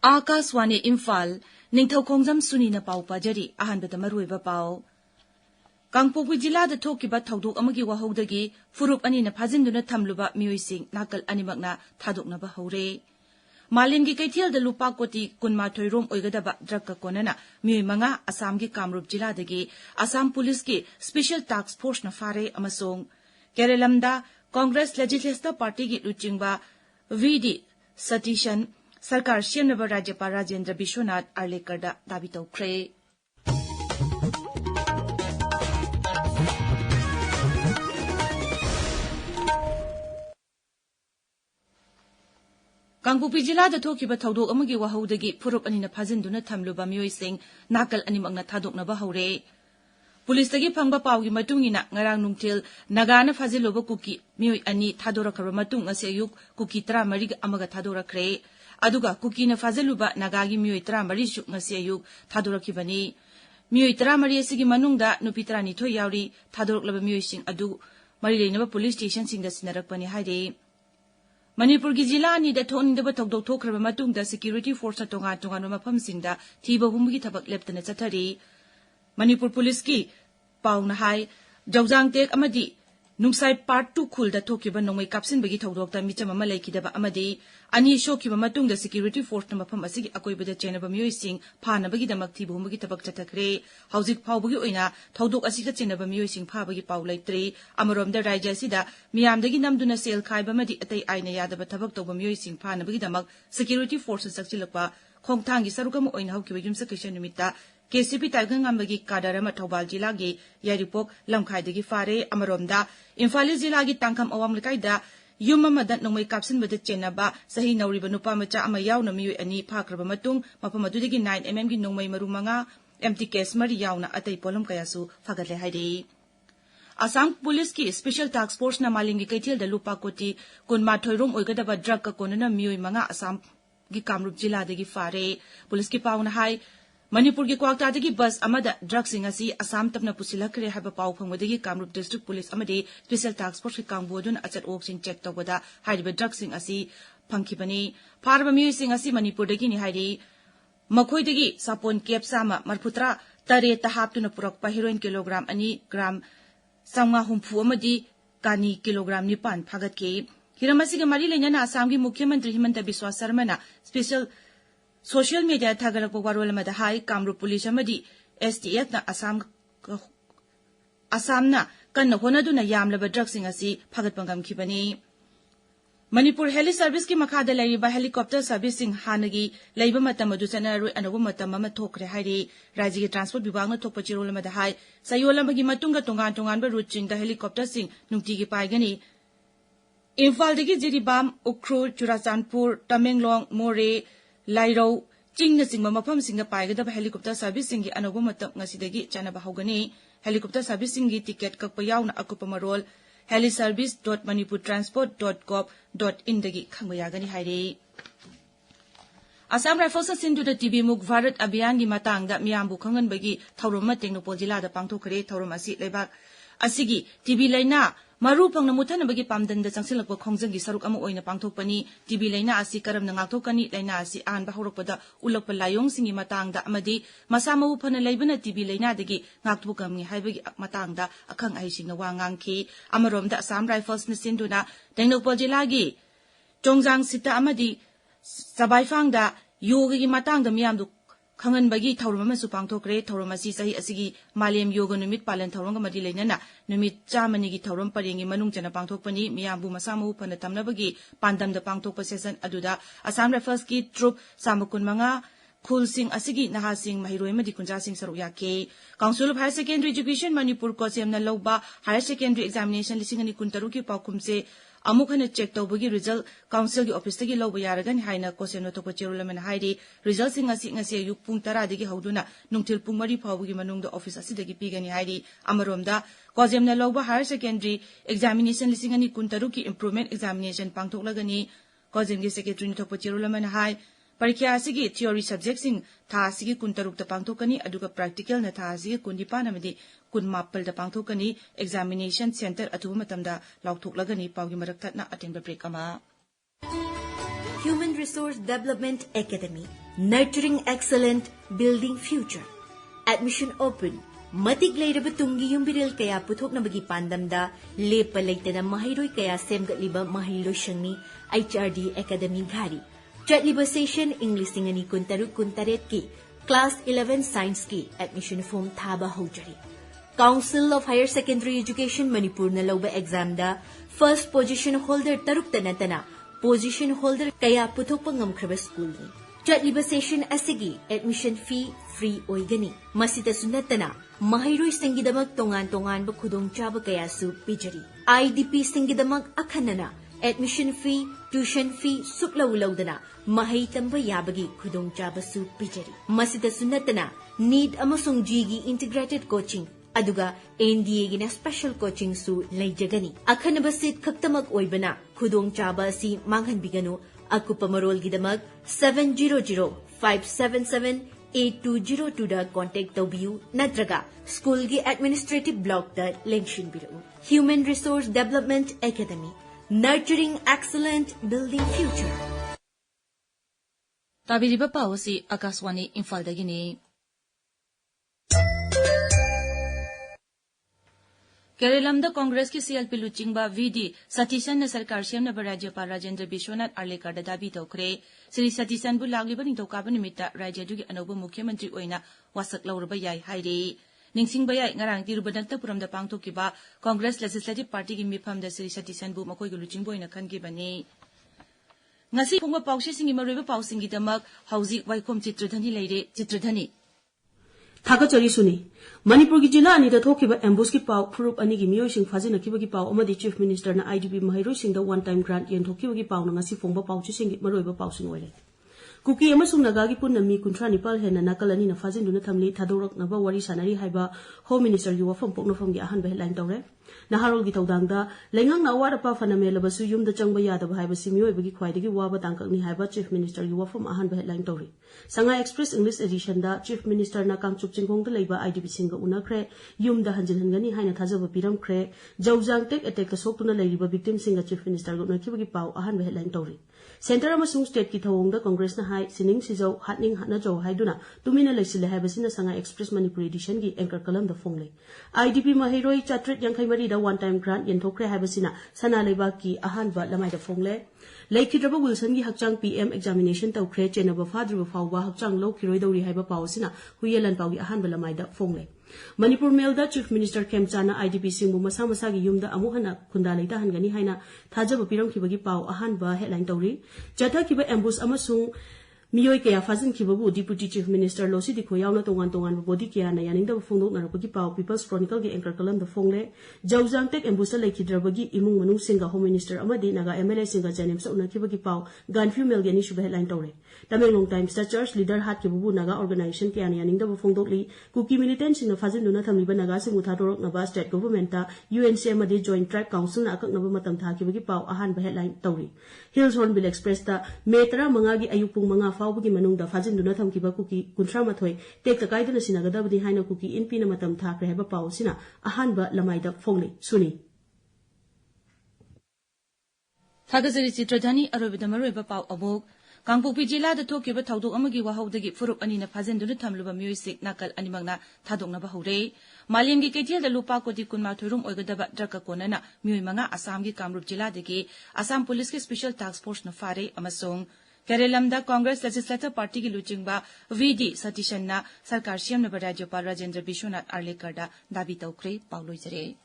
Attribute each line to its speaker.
Speaker 1: Akaswani Imphal Ningthoukhongjam Suni na pau pajari ahanbada maruiba pau. Kangpokpi jilada thokiba thaudok amagi wahodagi furup ani na phajinduna thamluba mioising nakal animakna thadoknaba hore. Malimgi kaithialda lupa koti kunmathoi rom oigadaba drug konana mioi manga Assamgi Kamrup jiladagi Assam Police ki Special Task Force na fare amasong Kerelamda Congress Legislative Party ki luchingba VD Satishan Sarkar Shemnaba Rajyapal Rajendra Bishwanath Arlekarda dabi tawkhre. Kangpokpi jilada thokiba thaudok amagi wahodagi furup ani na phajinduna thamluba mioising nakal animakna thadoknaba hore. Police tagi phangba pawgi matungina ngarang nungthil nagana phajiloba kuki mioi ani thadorakhaba matung ngasi ayuk kuki 13 amaga thadorakhre. Aduga kuki na phajiluba nagagi mioi 13 suk ngasi ayuk thadorakhibani. Mioi 13 asigi manungda nupi 12 yauri thadoroklaba mioising adu mari leinaba police station singda sinarakpani haire. Manipuri jila ni da thon da thokdok thokraba matungda security force tonga tonga mafamsingda thiba humgi thabak leptana chathari. Manipur police ki pauna hai jawjang tek amadi nungsai part 2 khulda thokiba nongmai kapsin bagi thodokta micham ama laikidaba amadi ani shokiba matungda security force na mafam asigi akoibada chenaba mioising phana bagi damak thiba humgi thabak chathakre. Haujik phawbagi oina thodok asika chenaba mioising phabagi paw laitre. Amaromda rajya sida miyamdagi namduna sel khaiba madi atai aina yadaba thabak toba mioising phana bagi damak security force sakchilakpa khongthangi sarukam oina haukiba yumsa kishan numita KCP Taigang Ambagi Kadarama Thobal Jilagi Yaripok Lamkhaidagi Fare Amaromda Imphal Jilagi Tangkam Awam Likaida Yuma Madat Nomai Kapsin Bada Chenaba Sahi Nauriba Nupa Macha Amayaw na Miyu Ani Pakraba Matung Mapamadudigi 9mm gi Nomai Marumanga empty case Mari Yauna Atay Polom Kayasu Fagatle Haide. Assam Police ki Special Task Force na malingi kaithil da lupa koti kun mathoirom oigadaba drug ka konana mioi manga Assam gi Kamrup Jiladagi Fare. Police ki pauna hai Manipur ki kwakta dagi bus amada drugs ingasi Assam tapna pusilakre haba paw phangwadagi Kamrup District Police amadi Special Task Force ki kangbodun achat oksing check tawbada haiba drugs ingasi phangkhibani pharba mioi singasi Manipur dagi ni hairi makhoi dagi sapon kep sama marputra tare ta haptuna purakpa heroin kilogram ani gram samga humpu amadi kani kilogram nipan phagat ke hiramasi ga mari lenyana Assam gi Mukhyamantri Himanta Biswa Sarma na special Social media thagalakpa warol amada hai Kamrup Police amadi STF na Assam na kanna honaduna yamlaba drugs ingasi phagatpangam khibani. Manipur Heli Service ki makhada laiba helicopter servicing hanagi laiba matam adu chanaroi anabu matam ama thokre hairi. Rajya ki transport vibhag na thokpa chirol amada hai sayolamagi matunga tongan tongan ba route chingda helicopter sing nungti gi paigani. Imphal dagi Jiribam Ukhrul Churachandpur Tamenglong More Lairo Chingna Singma Mafam Singa Paigada helicopter servicing gi anobo matam ngasidagi chanaba hogani. Helicopter servicing gi ticket kakpa yauna akupa marol heliservice.manipurtransport.gov.in dagi khangbayagani haire. Assam Rifles Sinduda TB Muk Bharat Abhiyan gi matangda miyambu khangan bagi thaurom Tenghnopal jilada pangthokre thaurom asi lebak asigi TB laina maru phangna muthana bagi pamdanda changsilakpa khongjang gi saruk ama oina pangthokpani. TB laina asi karamna ngakthokani laina asi anba horokpada ulakpa layong singi matangda amadi masamawu phana leibana TB laina dagi ngakthokami haibagi matangda akhang ahisingna wa ngangki. Amaromda Assam Rifles na sinduna Tenghnopal jilagi Chongjang sita amadi Sabaifangda yoga gi matangda miyamdu khangan bagi thaurom ama su pangthokre. Thaurom asi sahi asigi malem yoga numit palan thaurom ga madi leinana numit chamani gi thaurom parengi manung chana pangthokpani. Miyambu masamawu phana tamnabagi pandamda pangthokpa session aduda Assam Rifles ki troop samakun manga khul sing asigi naha sing mahiroi madi kunja sing saruk yake. Council of Higher Secondary Education Manipur Kosem na loba higher secondary examination lising ani kuntaru ki paukumse amukhana check tawbagi result council gi office tagi loba yaragani haina Kosem no topa cherulaman hairi result sing asi ngasi ayuk pung 10 dagi hauduna nungthil pung 3 phawbagi manungda office asidagi pigani hairi. Amaromda Kosem na loba higher secondary examination lising ani kuntaru ki improvement examination pangthoklagani. Kosem gi secretary no topa cherulaman hai Parikya asigi theory subjects sing tha asigi kuntaruk ta pangthokani aduga practical na tha asigi kundipan amadi kunmapal da pangthokani. Examination center atuba matamda lauthoklagani pawgi marak thatna atengba break ama.
Speaker 2: Human Resource Development Academy, Nurturing Excellent, Building Future. Admission open. Matik leiraba tunggi yumbiril kaya puthok na bagi pandamda lepa leitana mahiroi kaya semgatliba mahiloi shangni HRD Academy Ghari. Chatliba session English singani kuntaruk kuntaret ki Class 11 Science ki admission form thaba hojari. Council of Higher Secondary Education Manipur na lauba exam da first position holder taruk tanatana position holder kaya puthok pangamkraba school ni. Chatliba session asigi admission fee free oigani. Masita sunatana mahiroi singidamak tongan ba khudong chaba kaya su pijari. IDP singidamak akhanana admission fee, tuition fee suklaulaudana mahai tamba yabagi khudong chaba su pijari. Masita sunatana need amasung G integrated coaching aduga NDA gina special coaching su leijagani. Akhanaba sit khaktamak oibana khudong chaba si manghan biganu akupa marol gidamak 700-577-8202 da contact taubiyu natraga school gi administrative block da lenkshin biru. Human Resource Development Academy, Nurturing Excellent, Building Future.
Speaker 1: Tabiriba pawasi Akaswani Imphal dagini. Kerelamda Congress ki CLP luchingba VD Satishan na sarkar siyam na Rajyapal Rajendra Bishwanath Arlekar da dabi tawkre. Sri Satishan bu lagliba ningthoukhaba numita Rajya dugi anauba Mukhyamantri oina wasak lauraba yai haire. Ningsingba yai ngarang Tirubhananthapuram da pangthokiba Congress Legislative Party ki mifam da Sri Satishan bu makoi luchingba oina khangibani. Ngasi phongba pawsi singi maroiba pawsingi damak hauzik Waikhom Chitradhani leire. Chitradhani
Speaker 3: Thakachari Suni Manipur ki jila ani da thokiba ambush ki paw phurup ani gi miyoi sing phajina ki paw amadi Chief Minister na IDP mahiroi sing da one time grant yen thokiba ki paw na ngasi phongba paw chi sing maroiba paw sing oile. Kuki amasung naga gi punna mi kunthra nipal hena nakalani na phajin duna thamli thadorak na ba wari sanari haiba Home Minister yu wafam pokno fam gi ahan ba headline tawre. Naharol gi tawdangda lengang na wara pa fanamela basu yumda changba yada ba haiba simiyoi bagi khwaidagi waba tangkak ni haiba Chief Minister yu wafam ahan ba headline tawre. Sanga Express English edition da Chief Minister na Kangchup Chingkhong da leiba IDP singa unakre yumda hanjin hangani haina thajaba piram kre jaujang tek attack ka soktuna leiriba victim singa Chief Minister go nakibagi paw ahan ba headline tawre. Center amasung state ki thawong da Congress na hai sining sijau hatning hatna jaw haiduna tumina leisile haibasina Sanga Express Manipuri edition gi anchor kalam da fongle. IDP mahiroi chatrit yankhai mari da one time grant yenthokre haibasina sana leiba ki ahan ba lamai da fongle. Laikhidraba Wilson gi hakchang PM examination tawkre chenaba fadriba fawba hakchang lokiroi dawri haiba pawsina huyelan pawgi ahan ba lamai da fongle. Manipur Mail da Chief Minister Khemchana IDP singbu masa masa gi yumda amuhana khunda leita hangani haina thajaba piram khibagi paw ahan ba headline tawri. Jatha kiba ambush amasung miyoi kaya fazin kibabu Deputy Chief Minister Losi Dikho yauna tongan body kaya na yaning da phongdok na rapagi paw People's Chronicle gi anchor kalam da fongle. Jaujang tek ambush laikhidrabagi imung manung singa Home Minister amadi naga MLA singa janim sa unakibagi paw Ganfu Mail gi ni shuba headline tawre. Tamenglong Times da Church Leader hat kibabu naga organization kaya na yaning da phongdok li kuki militant sing na fazin duna thamliba naga sing uthadorok na ba state government ta UNC amadi Joint Tribe Council na akak na ba matam tha kibagi paw ahan ba headline tawri. Hills Hornbill Express ta metra mangagi ayupung mga fawbagi manungda fajin duna thamkiba kuki kunthra mathoi tek takaiduna sinagadabadi haina kuki NP na matam thakre heba pawsina ahanba lamaida fongle Suni
Speaker 1: Thagazari Chitradhani arobida maroiba paw amok Kangpokpi jila da thokiba thawdok amagi wahaudagi furup ani na phajin duna thamluba music nakal animagna thadokna ba hore Malim gi ketil da lupa kodi kunma thurum oigadaba draka konana miyoi manga Assam gi Kamrup jila dagi Assam Police ki Special Task Force na fare amasung Kerelamda Congress Legislative Party ki luchingba VD Satishan na sarkar siyam na Rajyapal Rajendra Bishwanath Arlekar da dabi tawkre pawloi jare